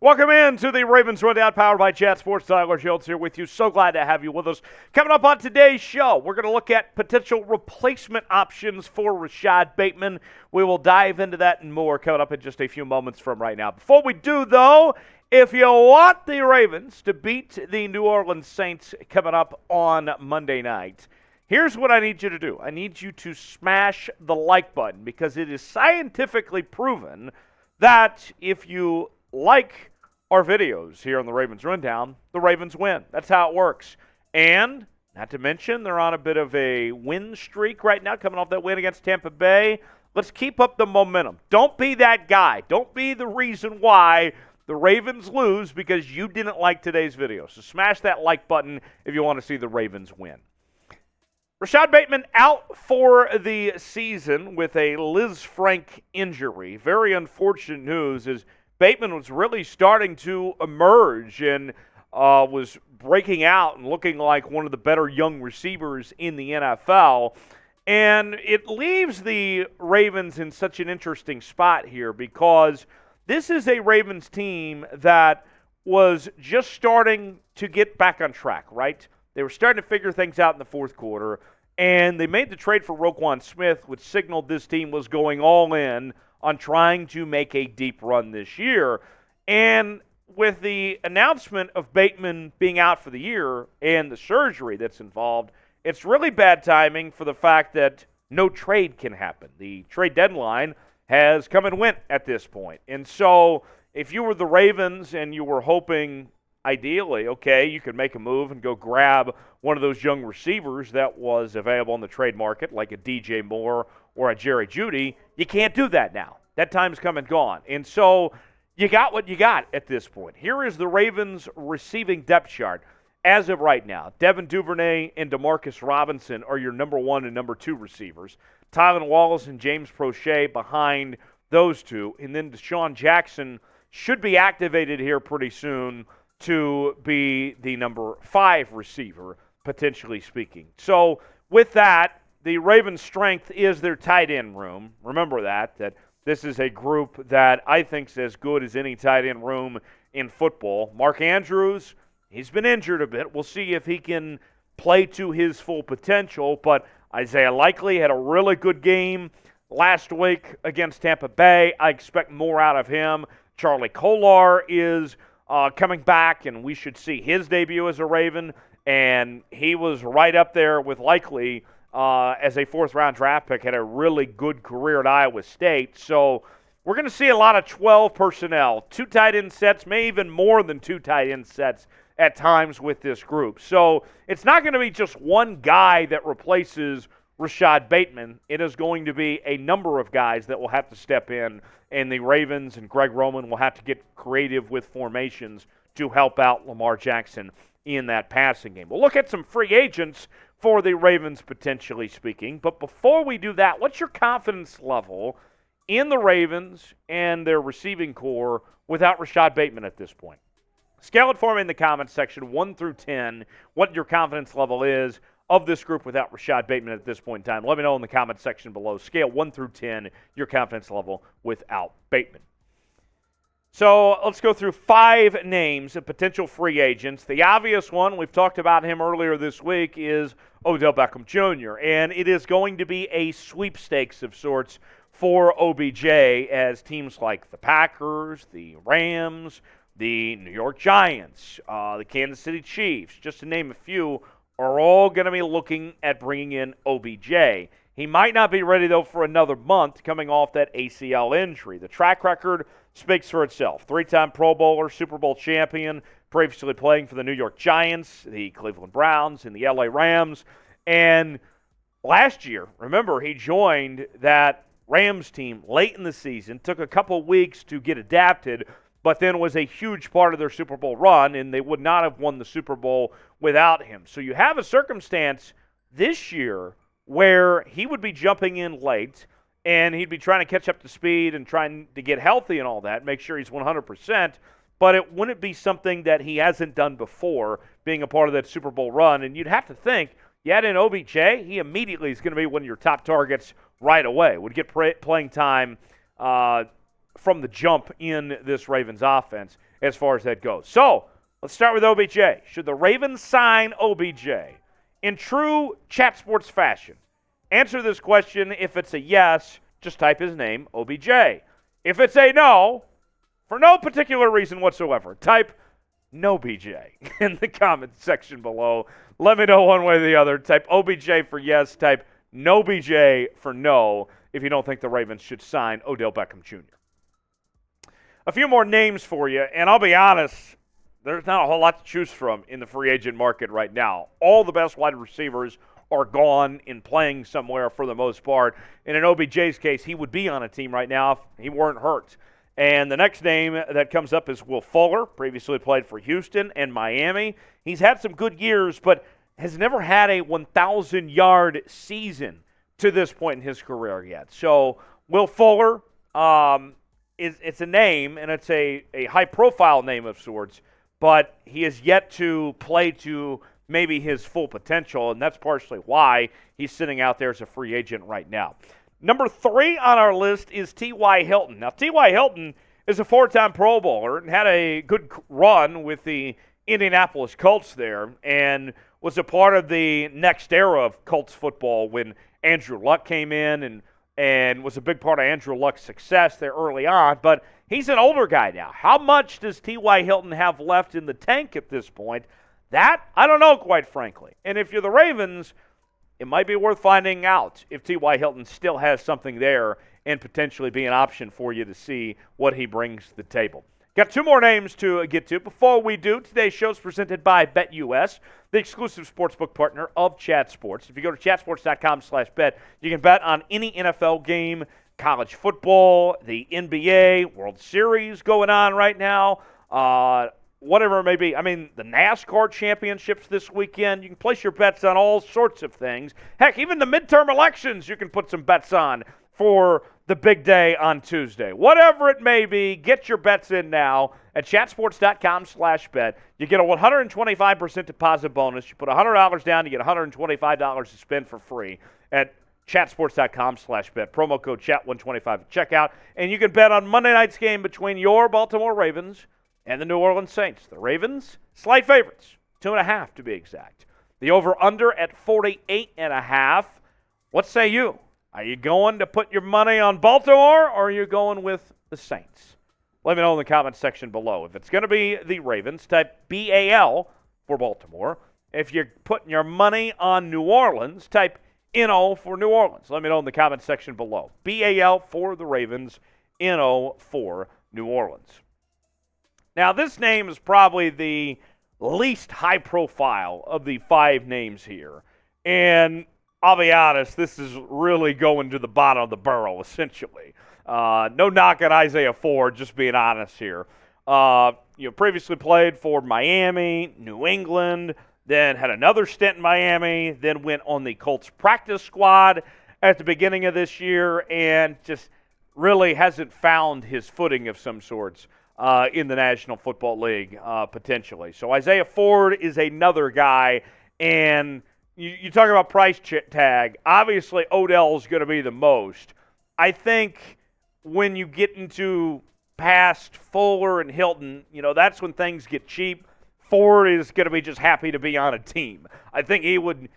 Welcome in to the Ravens Rundown, powered by Chat Sports. Tyler Schultz here with you. So glad to have you with us. Coming up on today's show, we're going to look at potential replacement options for Rashod Bateman. We will dive into that and more coming up in just a few moments from right now. Before we do, though, if you want the Ravens to beat the New Orleans Saints coming up on Monday night, here's what I need you to do. I need you to smash the like button, because it is scientifically proven that if you like our videos here on the Ravens Rundown, the Ravens win. That's how it works. And not to mention, they're on a bit of a win streak right now, coming off that win against Tampa Bay. Let's keep up the momentum. Don't be that guy. Don't be the reason why the Ravens lose because you didn't like today's video. So smash that like button if you want to see the Ravens win. Rashod Bateman out for the season with a Liz Frank injury. Very unfortunate news, as Bateman was really starting to emerge and was breaking out and looking like one of the better young receivers in the NFL. And it leaves the Ravens in such an interesting spot here, because this is a Ravens team that was just starting to get back on track, right? They were starting to figure things out in the fourth quarter, and they made the trade for Roquan Smith, which signaled this team was going all in on trying to make a deep run this year. And with the announcement of Bateman being out for the year and the surgery that's involved, it's really bad timing for the fact that no trade can happen. The trade deadline has come and went at this point. And so if you were the Ravens and you were hoping, ideally, okay, you could make a move and go grab one of those young receivers that was available in the trade market, like a DJ Moore or a Jerry Jeudy, you can't do that now. That time's come and gone. And so you got what you got at this point. Here is the Ravens receiving depth chart as of right now. Devin Duvernay and Demarcus Robinson are your number one and number two receivers. Tylan, Wallace, and James Proche behind those two. And then Desean Jackson should be activated here pretty soon to be the number 5 receiver, potentially speaking. So with that, the Ravens' strength is their tight end room. Remember that this is a group that I think is as good as any tight end room in football. Mark Andrews, he's been injured a bit. We'll see if he can play to his full potential. But Isaiah Likely had a really good game last week against Tampa Bay. I expect more out of him. Charlie Kolar is coming back, and we should see his debut as a Raven. And he was right up there with Likely as a fourth-round draft pick, had a really good career at Iowa State. So we're going to see a lot of 12 personnel, 2 tight end sets, maybe even more than 2 tight end sets at times with this group. So it's not going to be just one guy that replaces Rashod Bateman. It is going to be a number of guys that will have to step in, and the Ravens and Greg Roman will have to get creative with formations to help out Lamar Jackson in that passing game. We'll look at some free agents for the Ravens, potentially speaking. But before we do that, what's your confidence level in the Ravens and their receiving core without Rashod Bateman at this point? Scale it for me in the comments section, 1 through 10, what your confidence level is of this group without Rashod Bateman at this point in time. Let me know in the comments section below. Scale 1 through 10, your confidence level without Bateman. So let's go through 5 names of potential free agents. The obvious one, we've talked about him earlier this week, is Odell Beckham Jr., and it is going to be a sweepstakes of sorts for OBJ, as teams like the Packers, the Rams, the New York Giants, the Kansas City Chiefs, just to name a few, are all going to be looking at bringing in OBJ. He might not be ready, though, for another month coming off that ACL injury. The track record speaks for itself. 3-time Pro Bowler, Super Bowl champion, previously playing for the New York Giants, the Cleveland Browns, and the LA Rams. And last year, remember, he joined that Rams team late in the season, took a couple weeks to get adapted, but then was a huge part of their Super Bowl run, and they would not have won the Super Bowl without him. So you have a circumstance this year where he would be jumping in late, and he'd be trying to catch up to speed and trying to get healthy and all that, make sure he's 100%, but it wouldn't be something that he hasn't done before, being a part of that Super Bowl run. And you'd have to think, you add in OBJ, he immediately is going to be one of your top targets right away, would get playing time from the jump in this Ravens offense. as far as that goes. So let's start with OBJ. Should the Ravens sign OBJ? In true Chat Sports fashion, answer this question. If it's a yes, just type his name, OBJ. If it's a no, for no particular reason whatsoever, type no BJ in the comment section below. Let me know one way or the other. Type OBJ for yes, type no BJ for no if you don't think the Ravens should sign Odell Beckham Jr. A few more names for you, and I'll be honest, there's not a whole lot to choose from in the free agent market right now. All the best wide receivers are gone and playing somewhere for the most part. And in OBJ's case, he would be on a team right now if he weren't hurt. And the next name that comes up is Will Fuller, previously played for Houston and Miami. He's had some good years, but has never had a 1,000-yard season to this point in his career yet. So Will Fuller, it's a name, and it's a high-profile name of sorts, but he has yet to play to maybe his full potential, and that's partially why he's sitting out there as a free agent right now. Number 3 on our list is T.Y. Hilton. Now, T.Y. Hilton is a 4-time Pro Bowler and had a good run with the Indianapolis Colts there and was a part of the next era of Colts football when Andrew Luck came in and was a big part of Andrew Luck's success there early on. But he's an older guy now. How much does T.Y. Hilton have left in the tank at this point? That, I don't know, quite frankly. And if you're the Ravens, it might be worth finding out if T.Y. Hilton still has something there and potentially be an option for you to see what he brings to the table. Got 2 more names to get to. Before we do, today's show is presented by BetUS, the exclusive sportsbook partner of Chat Sports. If you go to chatsports.com/bet, you can bet on any NFL game, college football, the NBA, World Series going on right now, whatever it may be. I mean, the NASCAR championships this weekend. You can place your bets on all sorts of things. Heck, even the midterm elections you can put some bets on for the big day on Tuesday. Whatever it may be, get your bets in now at chatsports.com/bet. You get a 125% deposit bonus. You put $100 down, you get $125 to spend for free at chatsports.com/bet. Promo code chat125 at checkout. And you can bet on Monday night's game between your Baltimore Ravens and the New Orleans Saints. The Ravens, slight favorites, 2.5 to be exact. The over-under at 48.5. What say you? Are you going to put your money on Baltimore, or are you going with the Saints? Let me know in the comment section below. If it's going to be the Ravens, type BAL for Baltimore. If you're putting your money on New Orleans, type NO for New Orleans. Let me know in the comment section below. BAL for the Ravens, NO for New Orleans. Now, this name is probably the least high profile of the 5 names here. And I'll be honest, this is really going to the bottom of the barrel, essentially. No knock on Isaiah Ford, just being honest here. Previously played for Miami, New England, then had another stint in Miami, then went on the Colts practice squad at the beginning of this year, and just really hasn't found his footing of some sorts in the National Football League, potentially. So Isaiah Ford is another guy, and you talk about price tag. Obviously, Odell is going to be the most. I think when you get into past Fuller and Hilton, that's when things get cheap. Ford is going to be just happy to be on a team. I think he would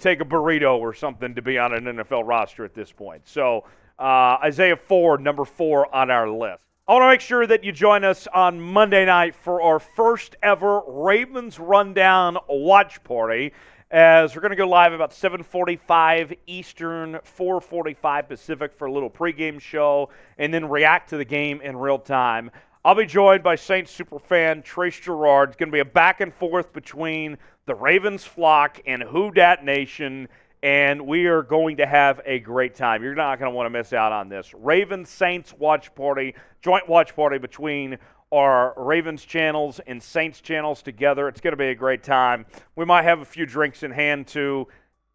take a burrito or something to be on an NFL roster at this point. So Isaiah Ford, number 4 on our list. I want to make sure that you join us on Monday night for our first ever Ravens Rundown watch party, as we're going to go live about 7:45 Eastern, 4:45 Pacific for a little pregame show, and then react to the game in real time. I'll be joined by Saints superfan Trace Gerard. It's going to be a back and forth between the Ravens flock and Who Dat Nation, and we are going to have a great time. You're not going to want to miss out on this. Ravens Saints watch party, joint watch party between our Ravens channels and Saints channels together. It's going to be a great time. We might have a few drinks in hand too.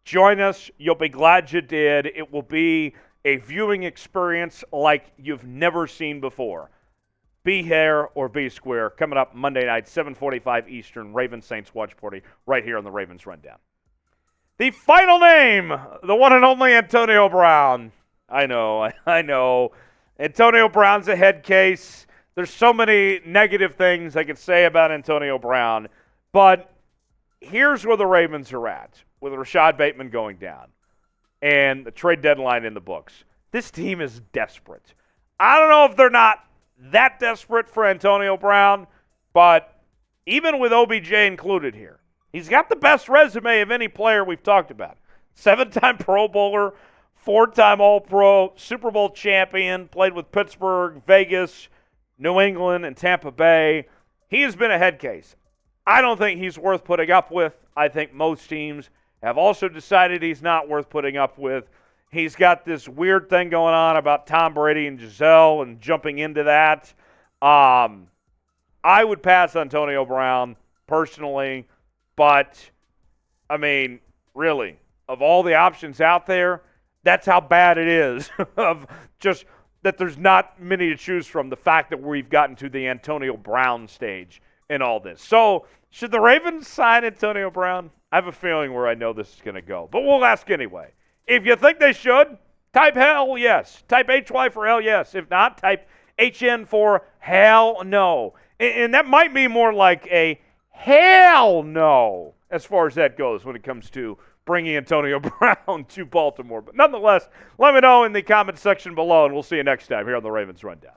Join us. You'll be glad you did. It will be a viewing experience like you've never seen before. Be here or be square. Coming up Monday night, 7:45 Eastern, Ravens Saints watch party right here on the Ravens Rundown. The final name, the one and only Antonio Brown. I know. Antonio Brown's a head case. there's so many negative things I could say about Antonio Brown, but here's where the Ravens are at with Rashod Bateman going down and the trade deadline in the books. This team is desperate. I don't know if they're not that desperate for Antonio Brown, but even with OBJ included here, he's got the best resume of any player we've talked about. 7-time Pro Bowler, 4-time All-Pro, Super Bowl champion, played with Pittsburgh, Vegas, New England, and Tampa Bay. He has been a head case. I don't think he's worth putting up with. I think most teams have also decided he's not worth putting up with. He's got this weird thing going on about Tom Brady and Giselle and jumping into that. I would pass Antonio Brown personally, but, I mean, really, of all the options out there, that's how bad it is of just that there's not many to choose from, the fact that we've gotten to the Antonio Brown stage in all this. So, should the Ravens sign Antonio Brown? I have a feeling where I know this is going to go, but we'll ask anyway. If you think they should, type hell yes. Type HY for hell yes. If not, type HN for hell no. And that might be more like a hell no as far as that goes when it comes to bringing Antonio Brown to Baltimore. But nonetheless, let me know in the comment section below, and we'll see you next time here on the Ravens Rundown.